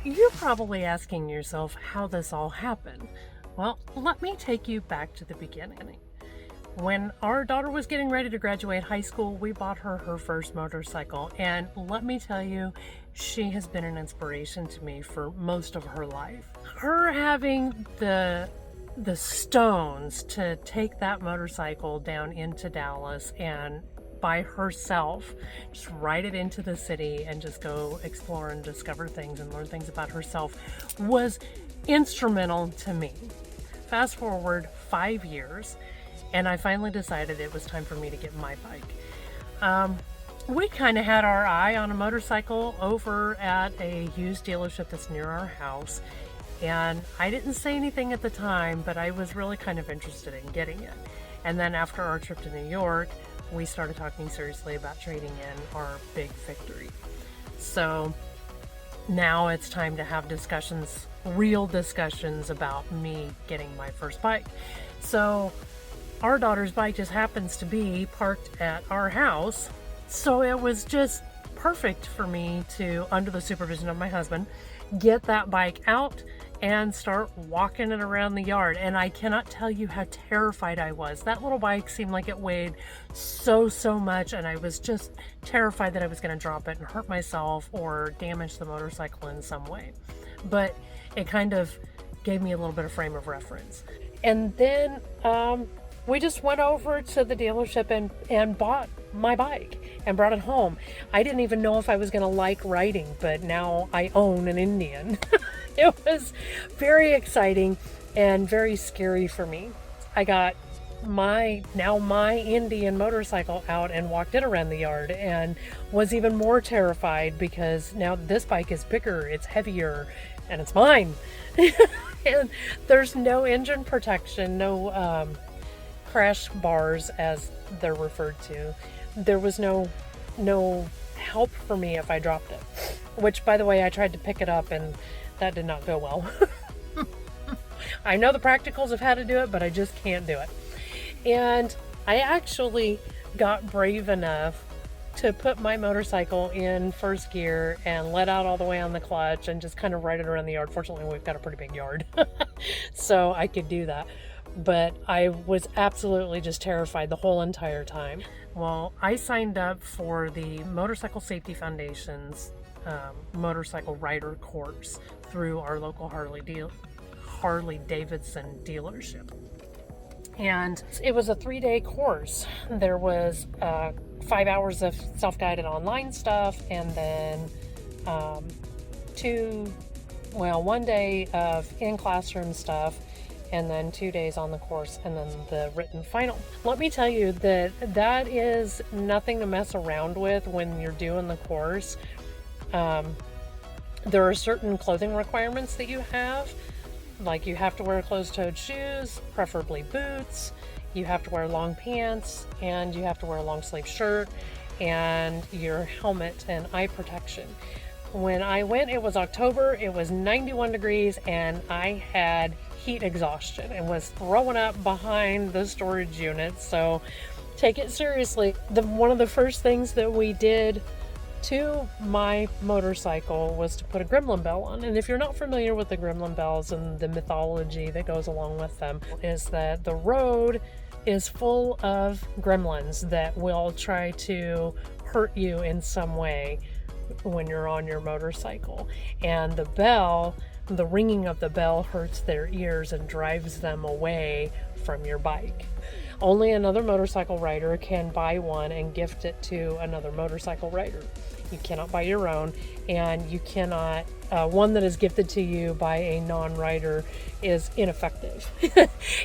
You're probably asking yourself how this all happened. Well, let me take you back to the beginning. When our daughter was getting ready to graduate high school, we bought her her first motorcycle, and let me tell you, she has been an inspiration to me for most of her life. Her having the stones to take that motorcycle down into Dallas and by herself, just ride it into the city and just go explore and discover things and learn things about herself was instrumental to me. Fast forward 5 years, and I finally decided it was time for me to get my bike. We kind of had our eye on a motorcycle over at a used dealership that's near our house, and I didn't say anything at the time, but I was really kind of interested in getting it. And then after our trip to New York, we started talking seriously about trading in our big victory. So now it's time to have discussions, real discussions about me getting my first bike. So our daughter's bike just happens to be parked at our house. So it was just perfect for me to, under the supervision of my husband, get that bike out and start walking it around the yard. And I cannot tell you how terrified I was. That little bike seemed like it weighed so much, and I was just terrified that I was going to drop it and hurt myself or damage the motorcycle in some way. But it kind of gave me a little bit of frame of reference. And then we just went over to the dealership and bought my bike and brought it home. I didn't even know if I was going to like riding, but now I own an Indian. It was very exciting and very scary for me. I got my Indian motorcycle out and walked it around the yard and was even more terrified because now this bike is bigger, it's heavier, and it's mine. And there's no engine protection, no crash bars as they're referred to. There was no help for me if I dropped it, which, by the way, I tried to pick it up and that did not go well. I know the practicals of how to do it, but I just can't do it. And I actually got brave enough to put my motorcycle in first gear and let out all the way on the clutch and just kind of ride it around the yard. Fortunately, we've got a pretty big yard, so I could do that. But I was absolutely just terrified the whole entire time. Well, I signed up for the Motorcycle Safety Foundation's motorcycle rider course through our local Harley Davidson dealership. And it was a 3-day course. There was 5 hours of self-guided online stuff, and then 1 day of in-classroom stuff, and then 2 days on the course, and then the written final. Let me tell you that is nothing to mess around with when you're doing the course. There are certain clothing requirements that you have. Like, you have to wear closed-toed shoes, preferably boots. You have to wear long pants, and you have to wear a long-sleeve shirt, and your helmet and eye protection. When I went, it was October, it was 91 degrees, and I had heat exhaustion and was throwing up behind the storage unit, so take it seriously. One of the first things that we did to my motorcycle was to put a gremlin bell on. And if you're not familiar with the gremlin bells and the mythology that goes along with them, is that the road is full of gremlins that will try to hurt you in some way when you're on your motorcycle. And the ringing of the bell hurts their ears and drives them away from your bike. Only another motorcycle rider can buy one and gift it to another motorcycle rider. You cannot buy your own, and you cannot, one that is gifted to you by a non-rider is ineffective.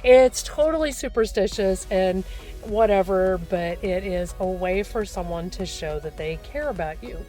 It's totally superstitious and whatever, but it is a way for someone to show that they care about you.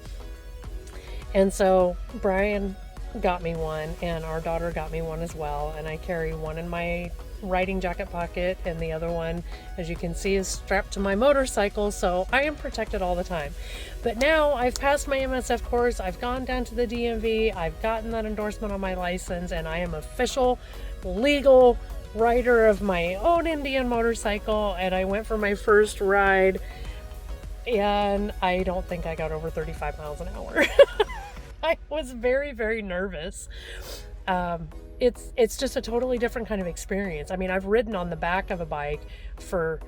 And so Brian got me one, and our daughter got me one as well, and I carry one in my riding jacket pocket, and the other one, as you can see, is strapped to my motorcycle, so I am protected all the time. But now I've passed my MSF course, I've gone down to the DMV, I've gotten that endorsement on my license, and I am official, legal rider of my own Indian motorcycle, and I went for my first ride, and I don't think I got over 35 miles an hour. I was very, very nervous. It's just a totally different kind of experience. I mean, I've ridden on the back of a bike for,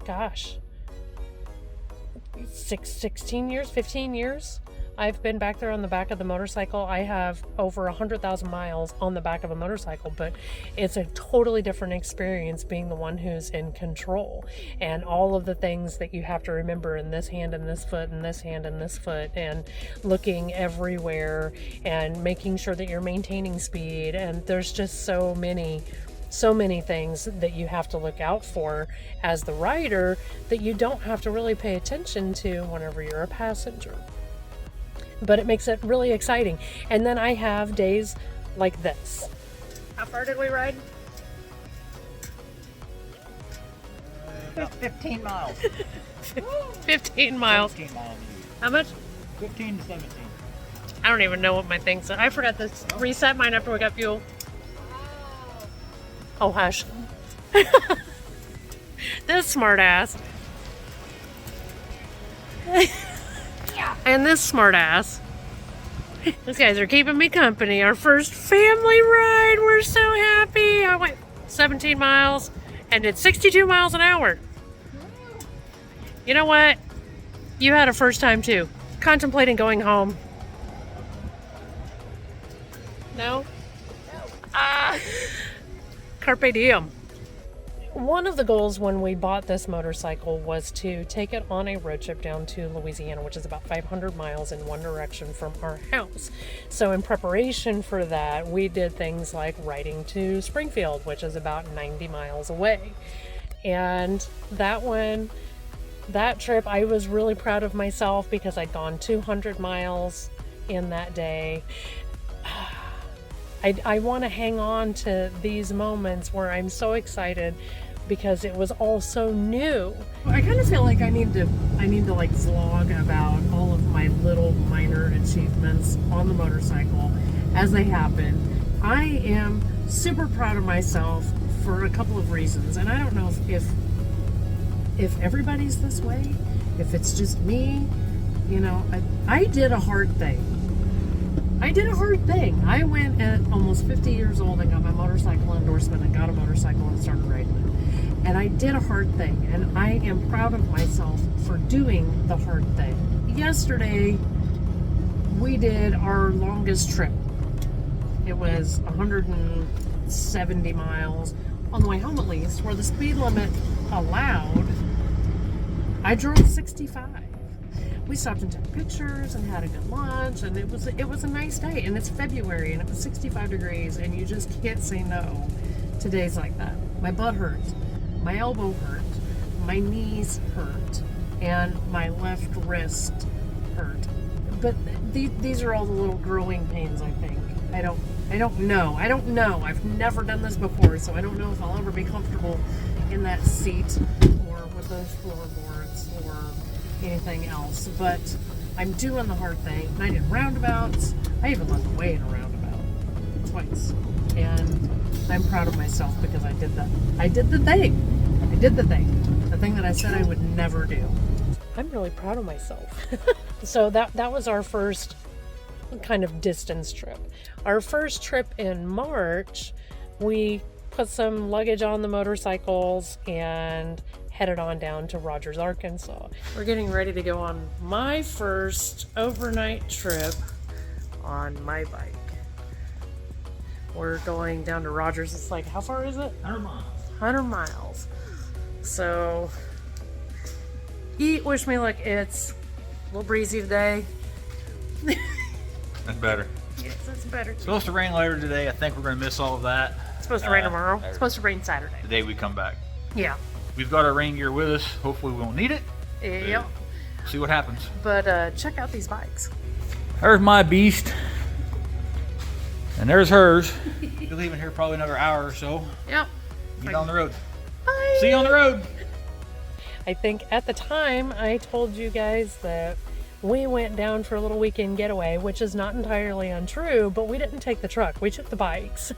gosh, 16 years, 15 years. I've been back there on the back of the motorcycle. I have over 100,000 miles on the back of a motorcycle, but it's a totally different experience being the one who's in control, and all of the things that you have to remember in this hand and this foot and this hand and this foot, and looking everywhere and making sure that you're maintaining speed. And there's just so many things that you have to look out for as the rider that you don't have to really pay attention to whenever you're a passenger. But it makes it really exciting. And then I have days like this. How far did we ride? About 15 miles. 15 miles. 17 miles. How much? 15 to 17. I don't even know what my thing said. I forgot to reset mine after we got fuel. Oh, hush. This smart ass. And this smart ass. These guys are keeping me company. Our first family ride. We're so happy. I went 17 miles and did 62 miles an hour. You know what? You had a first time too. Contemplating going home. No? Carpe diem. One of the goals when we bought this motorcycle was to take it on a road trip down to Louisiana, which is about 500 miles in one direction from our house. So in preparation for that, we did things like riding to Springfield, which is about 90 miles away. And that trip, I was really proud of myself because I'd gone 200 miles in that day. I want to hang on to these moments where I'm so excited because it was all so new. I kind of feel like I need to like vlog about all of my little minor achievements on the motorcycle as they happen. I am super proud of myself for a couple of reasons, and I don't know if everybody's this way, if it's just me. You know, I did a hard thing. I went at almost 50 years old and got my motorcycle endorsement and got a motorcycle and started riding it. And I did a hard thing, and I am proud of myself for doing the hard thing. Yesterday, we did our longest trip. It was 170 miles on the way home, at least, where the speed limit allowed. I drove 65. We stopped and took pictures and had a good lunch, and it was a nice day. And it's February, and it was 65 degrees, and you just can't say no to days like that. My butt hurt, my elbow hurt, my knees hurt, and my left wrist hurt. But these are all the little growing pains, I think. I don't know. I've never done this before, so I don't know if I'll ever be comfortable in that seat or with those floorboards or anything else. But I'm doing the hard thing. And I did roundabouts. I even led the way in a roundabout twice. And I'm proud of myself because I did that. I did the thing. The thing that I said I would never do. I'm really proud of myself. So that was our first kind of distance trip. Our first trip in March, we put some luggage on the motorcycles and headed on down to Rogers, Arkansas. We're getting ready to go on my first overnight trip on my bike. We're going down to Rogers. It's like, how far is it? 100 miles. 100 miles. So, wish me luck. It's a little breezy today. That's better. Yes, it's better. It's supposed to rain later today. I think we're going to miss all of that. It's supposed to rain tomorrow. It's supposed to rain Saturday. The day we come back. Yeah. We've got our rain gear with us. Hopefully we won't need it. Yep. See what happens. But check out these bikes. There's my beast. And there's hers. You're leaving here probably another hour or so. Yep. Get on the road. Bye. See you on the road. I think at the time I told you guys that we went down for a little weekend getaway, which is not entirely untrue, but we didn't take the truck. We took the bikes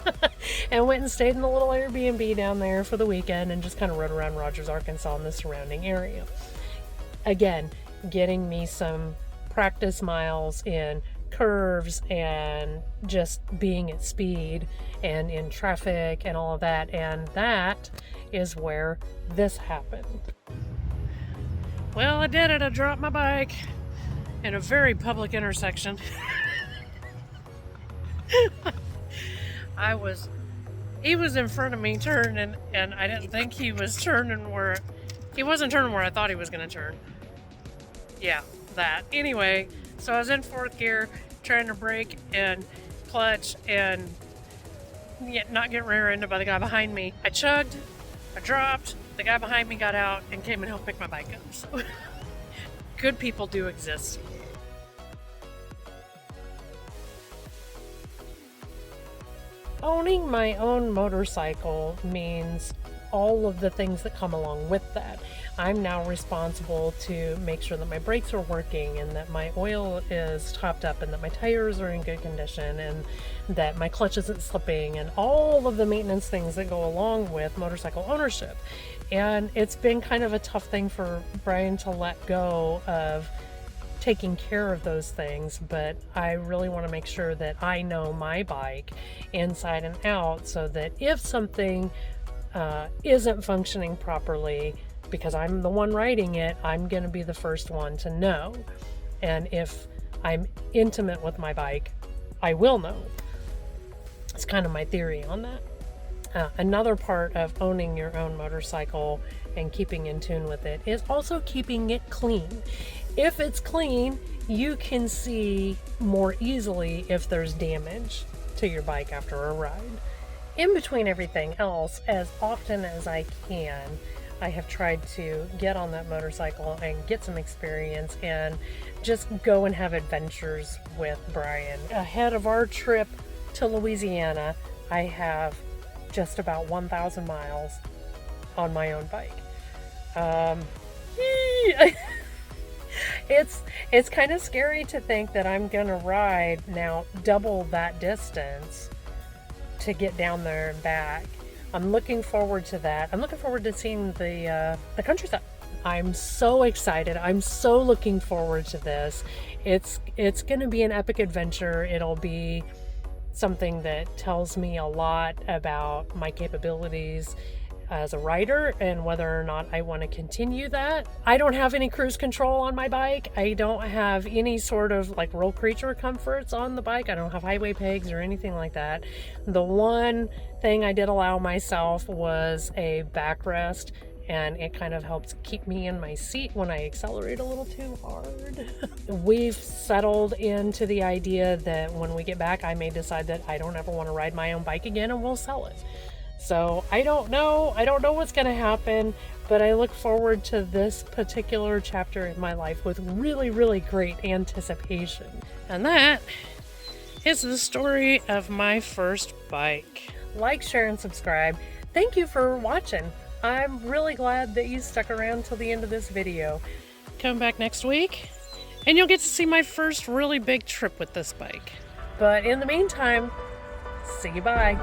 and went and stayed in a little Airbnb down there for the weekend and just kind of rode around Rogers, Arkansas and the surrounding area. Again, getting me some practice miles in curves and just being at speed and in traffic and all of that. And that is where this happened. Well, I did it. I dropped my bike in a very public intersection. He was in front of me turning, and I didn't think he was turning where, he wasn't turning where I thought he was going to turn. Yeah, that. Anyway, so I was in fourth gear, trying to brake and clutch and not get rear-ended by the guy behind me. I chugged, I dropped, the guy behind me got out and came and helped pick my bike up. So good people do exist. Owning my own motorcycle means all of the things that come along with that. I'm now responsible to make sure that my brakes are working and that my oil is topped up and that my tires are in good condition and that my clutch isn't slipping and all of the maintenance things that go along with motorcycle ownership. And it's been kind of a tough thing for Brian to let go of taking care of those things, but I really want to make sure that I know my bike inside and out so that if something isn't functioning properly, because I'm the one riding it, I'm going to be the first one to know. And if I'm intimate with my bike, I will know. It's kind of my theory on that. Another part of owning your own motorcycle and keeping in tune with it is also keeping it clean. If it's clean, you can see more easily if there's damage to your bike after a ride. In between everything else, as often as I can, I have tried to get on that motorcycle and get some experience and just go and have adventures with Brian. Ahead of our trip to Louisiana, I have just about 1,000 miles on my own bike. It's kind of scary to think that I'm gonna ride now double that distance to get down there and back. I'm looking forward to that. I'm looking forward to seeing the countryside. I'm so excited. I'm so looking forward to this. It's gonna be an epic adventure. It'll be something that tells me a lot about my capabilities as a rider and whether or not I want to continue that. I don't have any cruise control on my bike. I don't have any sort of like roll creature comforts on the bike. I don't have highway pegs or anything like that. The one thing I did allow myself was a backrest, and it kind of helps keep me in my seat when I accelerate a little too hard. We've settled into the idea that when we get back, I may decide that I don't ever want to ride my own bike again and we'll sell it. So I don't know what's going to happen, but I look forward to this particular chapter in my life with really, really great anticipation. And that is the story of my first bike. Like, share, and subscribe. Thank you for watching. I'm really glad that you stuck around till the end of this video. Come back next week and you'll get to see my first really big trip with this bike. But in the meantime, see you bye.